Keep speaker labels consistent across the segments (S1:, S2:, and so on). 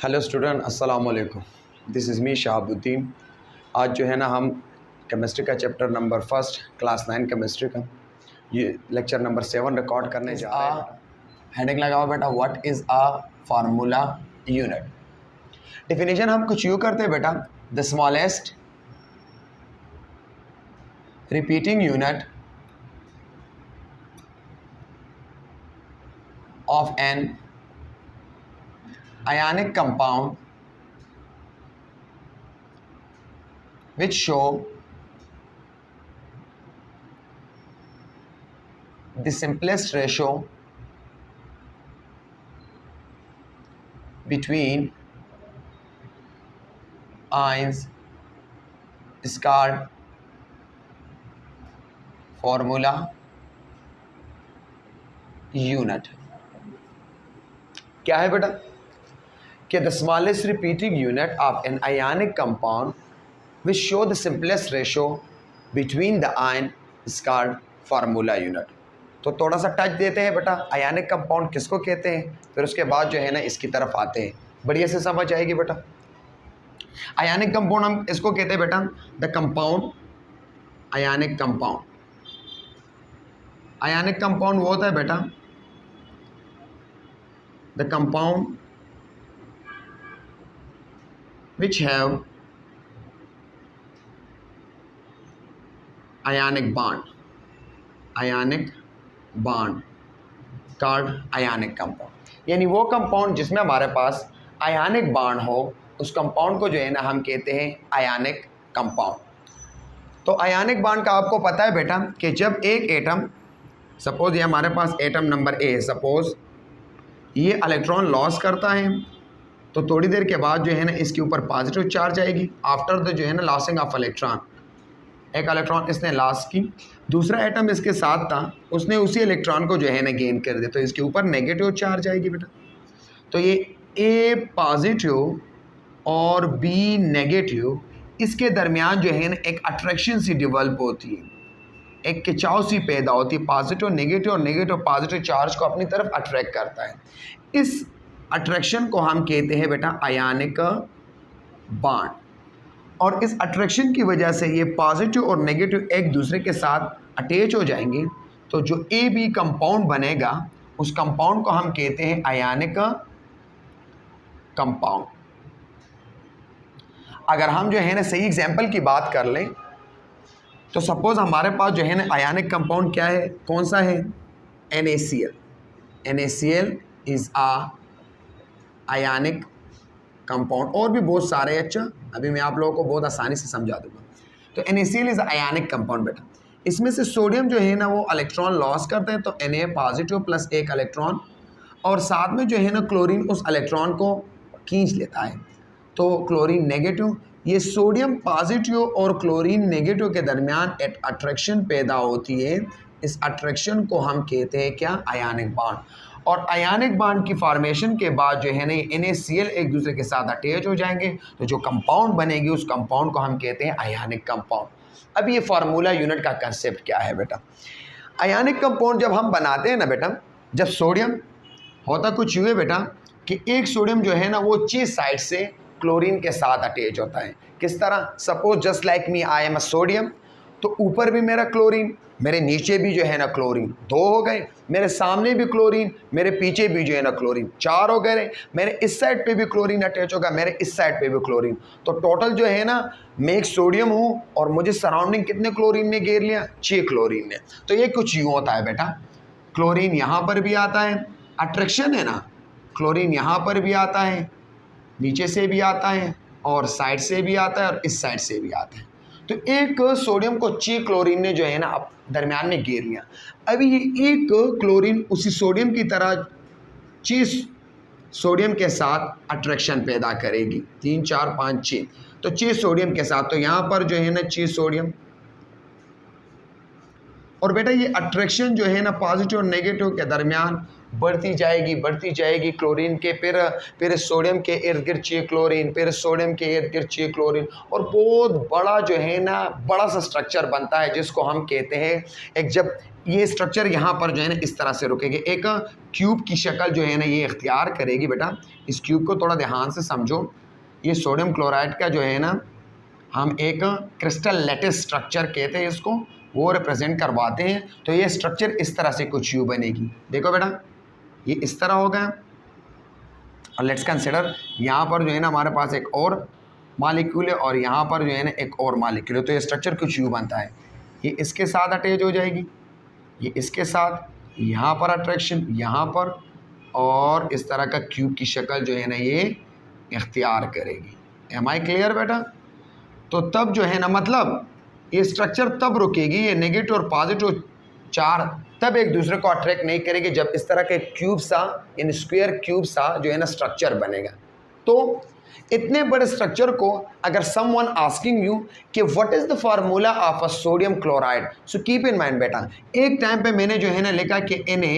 S1: Hello student, अस्सलाम वालेकुम। This is me Shahabuddin. आज जो है ना हम केमिस्ट्री का chapter number first class 9 chemistry का ये लेक्चर नंबर 7 रिकॉर्ड करने जा रहे हैं। हेडिंग लगाओ बेटा, what is a formula unit. Definition हम कुछ यूँ करते हैं बेटा, the smallest repeating unit of an ionic compound which show the simplest ratio between ions is called formula unit। क्या है बेटा कि the smallest repeating unit of an ionic compound which show the simplest ratio between the ion is called formula unit। तो थोड़ा सा touch देते हैं बेटा, आयनिक कंपाउंड किसको कहते हैं, फिर उसके बाद जो है ना इसकी तरफ आते हैं, बढ़िया से समझ आएगी बेटा। आयनिक कंपाउंड हम इसको कहते हैं बेटा the compound, ionic compound. Ionic compound वो होता है बेटा the compound which have ionic bond called ionic compound। यानी वो कंपाउंड जिसमें हमारे पास आयनिक बॉन्ड हो, उस कंपाउंड को जो है ना हम कहते हैं आयनिक कंपाउंड। तो आयनिक बॉन्ड का आपको पता है बेटा कि जब एक एटम, सपोज ये हमारे पास एटम नंबर ए है, सपोज ये इलेक्ट्रॉन लॉस करता है तो थोड़ी देर के बाद जो है ना इसके ऊपर पॉजिटिव चार्ज आएगी। आफ्टर द जो है ना लॉसिंग ऑफ इलेक्ट्रॉन, एक इलेक्ट्रॉन इसने लॉस की, दूसरा एटम इसके साथ था, उसने उसी इलेक्ट्रॉन को जो है ना गेन कर दिया, तो इसके ऊपर नेगेटिव चार्ज आएगी बेटा। तो ये ए पॉजिटिव और बी नेगेटिव, इसके दरमियान जो है ना एक अट्रैक्शन सी डेवलप होती है, एक खिंचाव सी पैदा होती है। पॉजिटिव नेगेटिव और नेगेटिव पॉजिटिव चार्ज को अपनी तरफ अट्रैक्ट करता है। इस अट्रैक्शन को हम कहते हैं बेटा आयनिक बॉन्ड। और इस अट्रैक्शन की वजह से ये पॉजिटिव और नेगेटिव एक दूसरे के साथ अटैच हो जाएंगे, तो जो ए बी कंपाउंड बनेगा उस कंपाउंड को हम कहते हैं आयनिक कंपाउंड। अगर हम जो है ना सही एग्जांपल की बात कर लें तो सपोज हमारे पास जो है ना आयनिक कंपाउंड क्या है, कौन सा है, NaCl। NaCl is a ionic compound, और भी बहुत सारे, अच्छा अभी मैं आप लोगों को बहुत आसानी से समझा दूंगा। तो NaCl इज़ आयनिक कंपाउंड बेटा। इसमें से सोडियम जो है ना वो इलेक्ट्रॉन लॉस करते हैं, तो Na पॉजिटिव प्लस एक इलेक्ट्रॉन, और साथ में जो है ना क्लोरीन उस इलेक्ट्रॉन को खींच लेता है, तो क्लोरीन नेगेटिव। ये सोडियम पॉजिटिव और क्लोरीन नेगेटिव के दरमियान एक अट्रैक्शन पैदा होती है। इस अट्रैक्शन को हम कहते हैं क्या, आयनिक बॉन्ड। और आयनिक बॉन्ड की फॉर्मेशन के बाद जो है ना NaCl एक दूसरे के साथ अटैच हो जाएंगे, तो जो कंपाउंड बनेगी उस कंपाउंड को हम कहते हैं आयनिक कंपाउंड। अब ये फार्मूला यूनिट का कंसेप्ट क्या है बेटा। आयनिक कंपाउंड जब हम बनाते हैं ना बेटा, जब सोडियम होता कुछ यूँ है बेटा कि एक सोडियम जो है ना वो चीज साइड से क्लोरीन के साथ अटैच होता है। किस तरह, suppose just like me I am a sodium, तो ऊपर भी मेरा क्लोरीन, मेरे नीचे भी जो है ना क्लोरीन, दो हो गए, मेरे सामने भी क्लोरीन, मेरे पीछे भी जो है ना क्लोरीन, चार हो गए। मेरे इस साइड पे भी क्लोरीन अटैच होगा, मेरे इस साइड पे भी क्लोरीन, तो टोटल जो है ना मैं एक सोडियम हूँ और मुझे सराउंडिंग कितने क्लोरीन ने घेर लिया, 6 क्लोरीन ने। तो ये कुछ यूँ होता है बेटा, क्लोरीन यहाँ पर भी आता है, अट्रैक्शन है ना, क्लोरीन यहाँ पर भी आता है, नीचे से भी आता है और साइड से भी आता है और इस साइड से भी आता है। तो एक सोडियम को 6 क्लोरीन ने जो है ना अब दरमियान में घेर लिया। अभी ये एक क्लोरीन उसी सोडियम की तरह 6 सोडियम के साथ अट्रैक्शन पैदा करेगी, 3 4 5 6, तो 6 सोडियम के साथ, तो यहाँ पर जो है ना 6 सोडियम। और बेटा ये अट्रैक्शन जो है ना पॉजिटिव और नेगेटिव के दरमियान बढ़ती जाएगी क्लोरीन के, फिर सोडियम के इर्द गिर्द चाहिए क्लोरीन, फिर सोडियम के इर्द गिर्द चाहिए क्लोरीन, और बहुत बड़ा जो है ना बड़ा सा स्ट्रक्चर बनता है जिसको हम कहते हैं एक, जब ये स्ट्रक्चर यहाँ पर जो है ना इस तरह से रुकेगी, एक क्यूब की शक्ल जो है ना ये इख्तियार करेगी। बेटा इस क्यूब को थोड़ा ध्यान से समझो, ये सोडियम क्लोराइड का जो है ना हम एक क्रिस्टल लैटिस स्ट्रक्चर कहते हैं इसको, वो रिप्रेजेंट करवाते हैं। तो ये स्ट्रक्चर इस तरह से कुछ यू बनेगी। देखो बेटा ये इस तरह होगा, और लेट्स कंसिडर यहाँ पर जो है ना हमारे पास एक और मॉलिक्यूल है और यहाँ पर जो है ना एक और मॉलिक्यूल है, तो ये स्ट्रक्चर कुछ यू बनता है। ये इसके साथ अटैच हो जाएगी, ये इसके साथ, यहाँ पर अट्रैक्शन यहाँ पर, और इस तरह का क्यूब की शक्ल जो है ना ये इख्तियार करेगी। एम आई क्लियर बेटा? तो तब जो है ना मतलब ये स्ट्रक्चर तब रुकेगी, ये नेगेटिव और पॉजिटिव चार्ज तब एक दूसरे को अट्रैक्ट नहीं करेगी जब इस तरह के क्यूब सा, इन स्क्वायर क्यूब सा जो है ना स्ट्रक्चर बनेगा। तो इतने बड़े स्ट्रक्चर को अगर समवन आस्किंग यू कि what is the formula of a sodium chloride, so keep in mind बेटा, एक टाइम पे मैंने जो है ना लिखा कि Na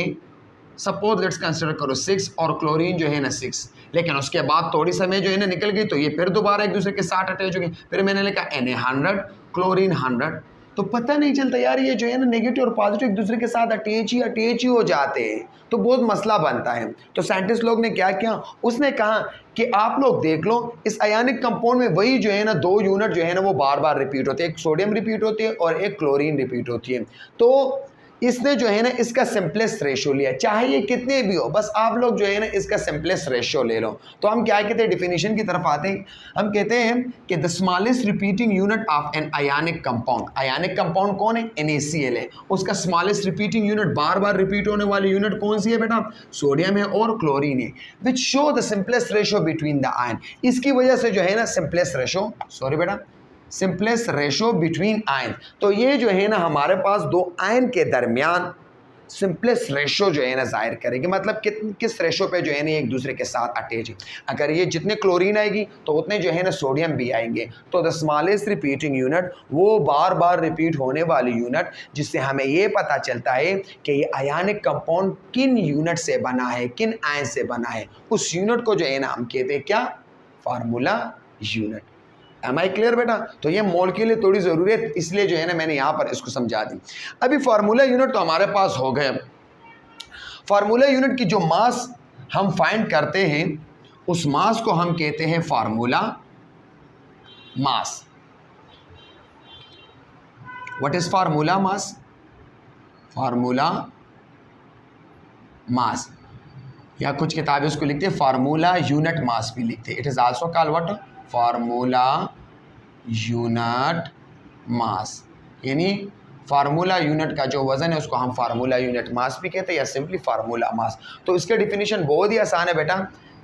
S1: सपोज लेट्स कंसिडर करो 6 और क्लोरीन जो है ना 6, लेकिन उसके बाद थोड़ी समय जो है ना निकल गई तो ये फिर दोबारा एक दूसरे के साथ अटैच हो गई, फिर मैंने लिखा Na 100 क्लोरीन 100, तो पता नहीं चलता यार ये जो है ना नेगेटिव और पॉजिटिव एक दूसरे के साथ अटैच ही हो जाते हैं, तो बहुत मसला बनता है। तो साइंटिस्ट लोग ने क्या किया, उसने कहा कि आप लोग देख लो इस आयनिक कंपाउंड में वही जो है ना 2 यूनिट जो है ना वो बार बार रिपीट होते हैं, एक सोडियम रिपीट होती है और एक क्लोरीन रिपीट होती है। तो इसने जो है ना इसका सिंपलेस्ट रेशियो लिया, चाहे ये कितने भी हो, बस आप लोग जो है ना इसका सिंपलेस्ट रेशियो ले लो। तो हम क्या कहते हैं, डिफिनीशन की तरफ आते हैं, हम कहते हैं कि the smallest repeating unit of an ionic compound, ionic compound कौन है, NaCl है, उसका स्मॉलेस्ट रिपीटिंग यूनिट बार बार रिपीट होने वाली यूनिट कौन सी है बेटा, सोडियम है और क्लोरीन है, which show the simplest ratio between the ion, इसकी वजह से जो है ना सिंपलेस्ट रेशियो, सॉरी बेटा सिंपलेस्ट रेशो बिटवीन आयन, तो ये जो है ना हमारे पास 2 आयन के दरमियान सिंपलेस्ट रेशो जो है ना जाहिर करेगी, मतलब किस रेशो पे जो है ना एक दूसरे के साथ अटैच है। अगर ये जितने क्लोरीन आएगी तो उतने जो है ना सोडियम भी आएंगे, तो द स्मॉलेस्ट रिपीटिंग यूनिट वो बार बार रिपीट होने वाली यूनिट, जिससे हमें ये पता चलता है कि ये आयनिक कंपाउंड किन यूनिट से बना है, किन आयन से बना है, उस यूनिट को जो है ना हम कहते हैं क्या, formula unit. Am I clear बेटा? तो ये मोल के लिए थोड़ी ज़रूरी है, इसलिए जो है ना मैंने यहाँ पर इसको समझा दी। अभी फार्मूला यूनिट तो हमारे पास हो गए। फार्मूला यूनिट की जो मास हम फाइंड करते हैं उस मास को हम कहते हैं formula mass. What is formula mass? Formula mass, या कुछ किताबें उसको लिखते हैं फार्मूला यूनिट मास भी लिखते हैं। It is also called what, formula unit मास, यानी फार्मूला यूनिट का जो वजन है उसको हम फार्मूला यूनिट मास भी कहते हैं या सिंपली फार्मूला मास। तो इसके डिफिनीशन बहुत ही आसान है बेटा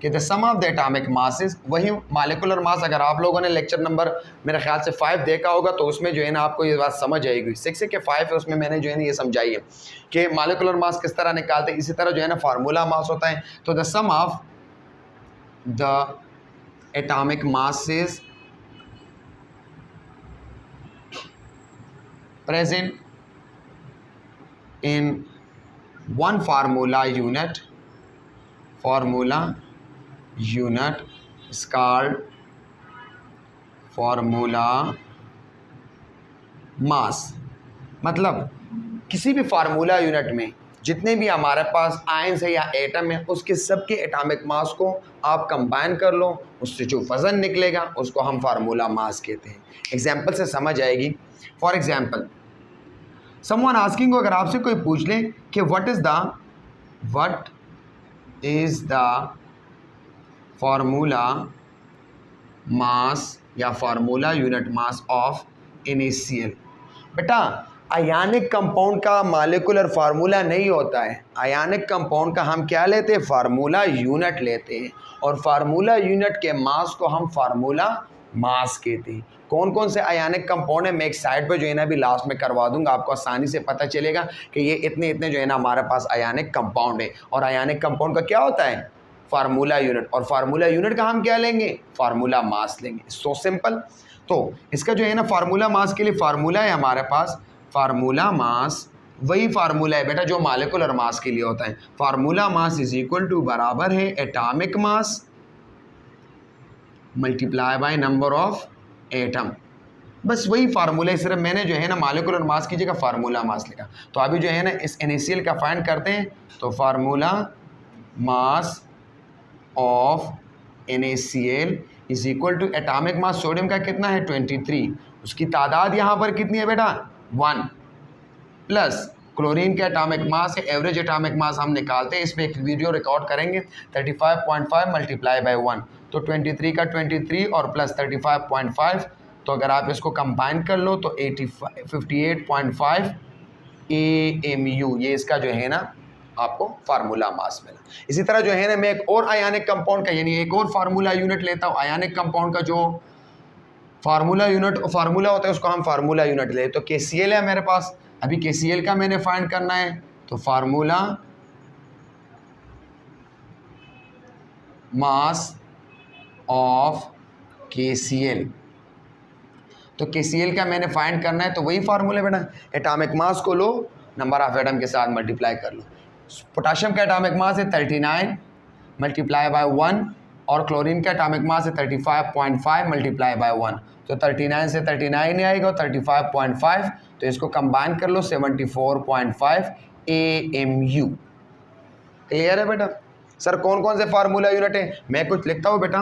S1: कि the sum of the atomic masses, वही मॉलिक्यूलर मास। अगर आप लोगों ने लेक्चर नंबर मेरे ख्याल से 5 देखा होगा तो उसमें जो है ना आपको ये बात समझ आएगी। 6 के 5 है उसमें मैंने जो है ना ये समझाई है कि मॉलिक्यूलर मास किस तरह निकालते हैं, इसी तरह जो है ना फार्मूला मास होता है। तो the sum of the atomic masses present in one formula unit is called formula mass। मतलब किसी भी फार्मूला यूनिट में जितने भी हमारे पास आयन्स है या एटम है उसके सबके एटॉमिक मास को आप कंबाइन कर लो, उससे जो वज़न निकलेगा उसको हम फार्मूला मास कहते हैं। एग्जाम्पल से समझ आएगी। फॉर एग्जाम्पल समवन आस्किंग, अगर आपसे कोई पूछ ले कि what is the formula mass या formula unit mass of NaCl, बेटा आयनिक कंपाउंड का मॉलिक्यूलर फार्मूला नहीं होता है, आयनिक कंपाउंड का हम क्या लेते हैं, फार्मूला यूनिट लेते हैं, और फार्मूला यूनिट के मास को हम फार्मूला मास कहते हैं। कौन कौन से आयनिक कंपाउंड है मैं एक साइड पर जो है ना अभी लास्ट में करवा दूंगा, आपको आसानी से पता चलेगा कि ये इतने जो है ना हमारे पास आयनिक कंपाउंड है, और आयनिक कंपाउंड का क्या होता है, फार्मूला यूनिट, और फार्मूला यूनिट का हम क्या लेंगे, फार्मूला मास लेंगे। So simple. तो इसका जो है ना फार्मूला मास के लिए फार्मूला है हमारे पास, फार्मूला मास वही फार्मूला है बेटा जो मॉलिक्यूलर मास के लिए होता है। Formula mass is equal to बराबर है atomic mass multiply by number of atom. बस वही फार्मूला है, सिर्फ मैंने जो है ना मॉलिक्यूलर मास की जगह फार्मूला मास लिखा। तो अभी जो है ना इस NaCl का फाइंड करते हैं। तो formula mass of NaCl is equal to atomic mass sodium का कितना है 23, उसकी तादाद यहाँ पर कितनी है बेटा 1, प्लस क्लोरीन का एटॉमिक मास है, एवरेज एटॉमिक मास हम निकालते हैं, इसमें एक वीडियो रिकॉर्ड करेंगे। 35.5 मल्टीप्लाई बाय 1 तो 23 का 23 और प्लस 35.5, तो अगर आप इसको कंबाइन कर लो तो 58.5 AMU, ये इसका जो है ना आपको फार्मूला मास मिला। इसी तरह जो है ना मैं एक और आयनिक कंपाउंड का यानी एक और फार्मूला यूनिट लेता हूँ। आयनिक कंपाउंड का जो फार्मूला होता है उसको हम फार्मूला यूनिट ले। तो KCl है मेरे पास, अभी KCl का मैंने फाइंड करना है। तो फार्मूला मास ऑफ KCl, तो KCl का मैंने फाइंड करना है। तो वही फार्मूला बेटा, एटॉमिक मास को लो, नंबर ऑफ एटम के साथ मल्टीप्लाई कर लो। पोटाशियम का एटॉमिक मास है 39 मल्टीप्लाई बाय 1 और क्लोरीन का एटॉमिक मास है 35.5 मल्टीप्लाई बाय 1। तो 39 से 39 नहीं आएगा, 35.5, तो इसको कंबाइन कर लो 74.5 AMU। क्लियर है बेटा? सर कौन कौन से फार्मूला यूनिट है, मैं कुछ लिखता हूँ बेटा,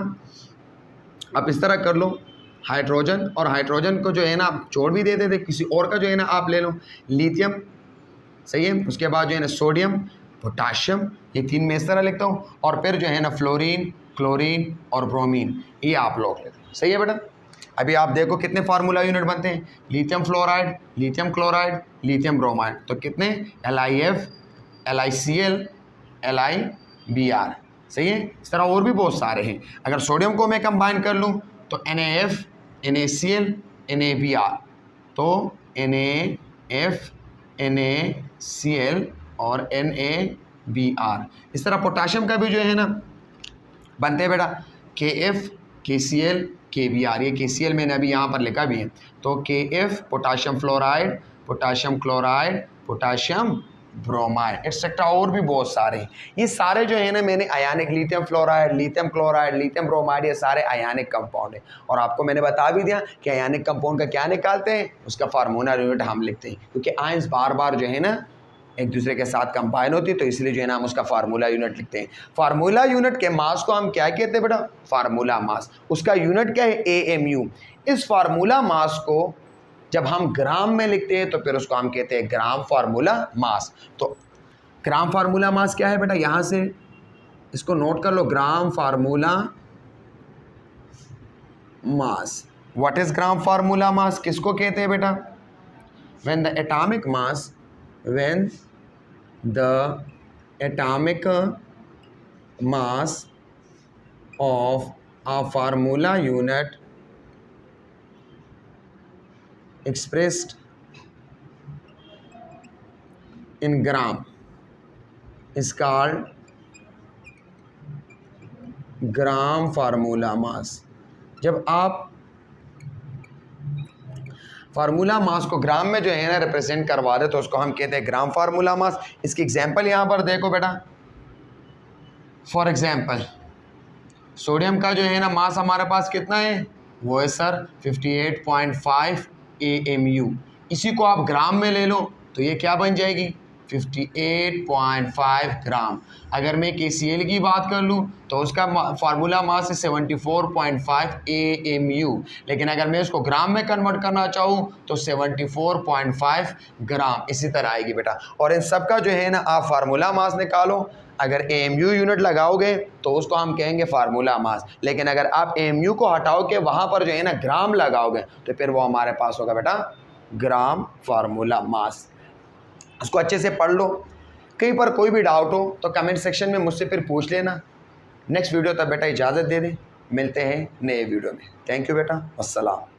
S1: आप इस तरह कर लो। हाइड्रोजन और हाइड्रोजन को जो है ना आप छोड़ भी देते थे, किसी और का जो है ना आप ले लो। लिथियम, सही है, उसके बाद जो है ना सोडियम, पोटाशियम, ये 3 में इस तरह लिखता हूँ। और फिर जो है ना फ्लोरीन, क्लोरीन और ब्रोमीन, ये आप लोग लेते हैं। सही है बेटा? अभी आप देखो कितने फार्मूला यूनिट बनते हैं। Lithium fluoride, lithium chloride, lithium bromide, तो कितने LiF, LiCl, LiBr। सही है, इस तरह और भी बहुत सारे हैं। अगर सोडियम को मैं कंबाइन कर लूँ तो NaF, NaCl, NaBr, तो NaF, NaCl और NaBr। इस तरह पोटाशियम का भी जो है ना बनते हैं बेटा, KF, KCl, KBr। ये KCl मैंने अभी यहाँ पर लिखा भी है। तो KF potassium fluoride, potassium chloride, potassium bromide, etcetera और भी बहुत सारे हैं। ये सारे जो है ना मैंने ionic, lithium fluoride, lithium chloride, lithium bromide, ये सारे आयनिक कंपाउंड है। और आपको मैंने बता भी दिया कि आयनिक कंपाउंड का क्या निकालते हैं, उसका फार्मूला यूनिट हम लिखते हैं, क्योंकि आयंस बार बार जो है ना एक दूसरे के साथ कंबाइन होती है, तो इसलिए जो है ना हम उसका फार्मूला यूनिट लिखते हैं। फार्मूला यूनिट के मास को हम क्या कहते हैं बेटा, फार्मूला मास। उसका यूनिट क्या है, AMU। इस फार्मूला मास को जब हम ग्राम में लिखते हैं तो फिर उसको हम कहते हैं ग्राम फार्मूला मास। तो ग्राम फार्मूला मास क्या है बेटा, यहां से इसको नोट कर लो, gram formula mass. What is gram formula mass, किसको कहते हैं बेटा, when the atomic mass, when the atomic mass of a formula unit expressed in gram is called gram formula mass. जब आप फार्मूला मास को ग्राम में जो है ना रिप्रेजेंट करवा दे तो उसको हम कहते हैं ग्राम फार्मूला मास। इसकी एग्जांपल यहाँ पर देखो बेटा, फॉर एग्जांपल सोडियम का जो है ना मास हमारे पास कितना है, वो है सर 58.5 AMU। इसी को आप ग्राम में ले लो तो ये क्या बन जाएगी, 58.5 ग्राम। अगर मैं KCl की बात कर लूँ तो उसका फार्मूला मास है 74.5 AMU, लेकिन अगर मैं इसको ग्राम में कन्वर्ट करना चाहूँ तो 74.5 ग्राम, इसी तरह आएगी बेटा। और इन सब का जो है ना आप फार्मूला मास निकालो। अगर AMU यूनिट लगाओगे तो उसको हम कहेंगे फार्मूला मास, लेकिन अगर आप AMU को हटाओ के वहाँ पर जो है ना ग्राम लगाओगे तो फिर वो हमारे पास होगा बेटा ग्राम फार्मूला मास। उसको अच्छे से पढ़ लो। कहीं पर कोई भी डाउट हो तो कमेंट सेक्शन में मुझसे फिर पूछ लेना। नेक्स्ट वीडियो तक बेटा इजाज़त दे दें, मिलते हैं नए वीडियो में। थैंक यू बेटा, अस्सलाम।